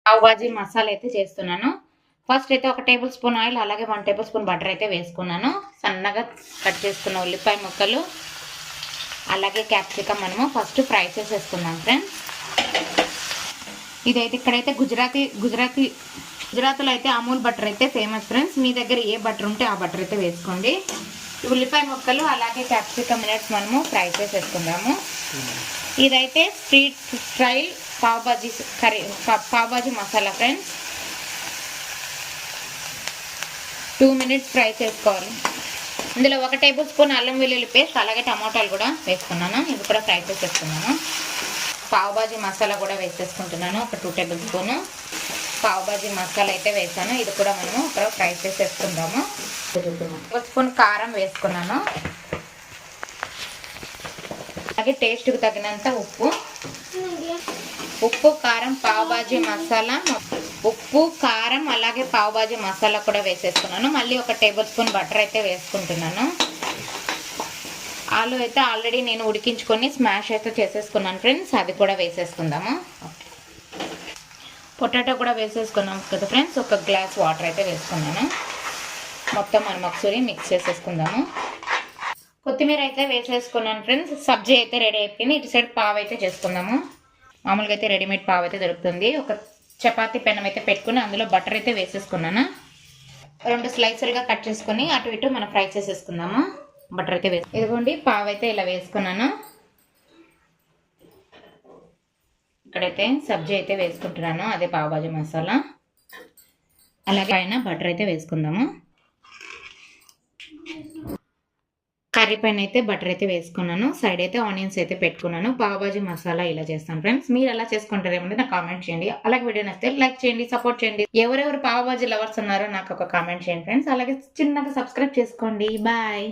పావ్ భాజీ మసాలా అయితే చేస్తున్నాను. ఫస్ట్ అయితే 1 టేబుల్ స్పూన్ ఆయిల్, అలాగే 1 టేబుల్ స్పూన్ బటర్ అయితే వేసుకున్నాను. సన్నగా కట్ చేసుకున్న ఉల్లిపాయ ముక్కలు, అలాగే క్యాప్సికమ్ మనము ఫస్ట్ ఫ్రై చేసేసుకుందాం ఫ్రెండ్స్. ఇదైతే ఇక్కడైతే గుజరాత్లో అయితే అమూల్ బటర్ అయితే ఫేమస్ ఫ్రెండ్స్. మీ దగ్గర ఏ బటర్ ఉంటే ఆ బటర్ అయితే వేసుకోండి. ఉల్లిపాయ ముక్కలు అలాగే క్యాప్సికమ్ మినిట్స్ మనము ఫ్రై చేసేసుకుందాము. ఇదైతే street style pav bhaji masala friends. 2 minutes fry చేసుకోవాలి. ఇందులో 1 టేబుల్ స్పూన్ అల్లం వెల్లుల్లి పేస్ట్, అలాగే టమాటాలు కూడా వేసుకున్నాను. ఇది కూడా ఫ్రై చేసేసుకున్నాను. పావ్ భాజీ మసాలా కూడా వేసేసుకుంటున్నాను. ఒక 2 టేబుల్ స్పూన్ పావ్ భాజీ మసాలా అయితే వేసాను. ఇది కూడా మనము ఇక్కడ ఫ్రై చేసేసుకుందాము. 1 స్పూన్ కారం వేసుకున్నాను. అలాగే టేస్ట్కి తగినంత ఉప్పు, కారం, పావ్ భాజీ మసాలా, ఉప్పు, కారం అలాగే పావ్ భాజీ మసాలా కూడా వేసేసుకున్నాను. మళ్ళీ 1 టేబుల్ స్పూన్ బటర్ అయితే వేసుకుంటున్నాను. ఆలు అయితే ఆల్రెడీ నేను ఉడికించుకొని స్మాష్ అయితే చేసేసుకున్నాను ఫ్రెండ్స్. అది కూడా వేసేసుకుందాము. పొటాటో కూడా వేసేసుకున్నాం కదా ఫ్రెండ్స్. 1 గ్లాస్ వాటర్ అయితే వేసుకున్నాను. మొత్తం మనం ఒకసారి మిక్స్ చేసేసుకుందాము. కొత్తిమీర అయితే వేసేసుకున్నాను ఫ్రెండ్స్. సబ్జీ అయితే రెడీ అయిపోయింది. ఇటు సైడ్ పావు అయితే చేసుకుందాము. మామూలుగా అయితే రెడీమేడ్ పావు అయితే దొరుకుతుంది. ఒక చపాతీ పెనం అయితే పెట్టుకుని అందులో బటర్ అయితే వేసేసుకున్నాను. 2 స్లైసులుగా కట్ చేసుకుని అటు ఇటు మనం ఫ్రై చేసేసుకుందాము. బటర్ అయితే ఇదిగోండి పావు అయితే ఇలా వేసుకున్నాను. ఇక్కడైతే సబ్జీ అయితే వేసుకుంటున్నాను, అదే పావ్ భాజీ మసాలా. అలాగే పైన బటర్ అయితే వేసుకుందాము. కర్రీ పైన అయితే బటర్ అయితే వేసుకున్నాను. సైడ్ అయితే ఆనియన్స్ అయితే పెట్టుకున్నాను. పావ్ భాజీ మసాలా ఇలా చేస్తాను ఫ్రెండ్స్. మీరు ఎలా చేసుకుంటారేమో నాకు కామెంట్ చేయండి. అలాగే వీడియో నచ్చితే లైక్ చేయండి, సపోర్ట్ చేయండి. ఎవరెవరు పావ్ భాజీ లవర్స్ ఉన్నారో నాకు ఒక కామెంట్ చేయండి ఫ్రెండ్స్. అలాగే చిన్నగా సబ్స్క్రైబ్ చేసుకోండి. బాయ్.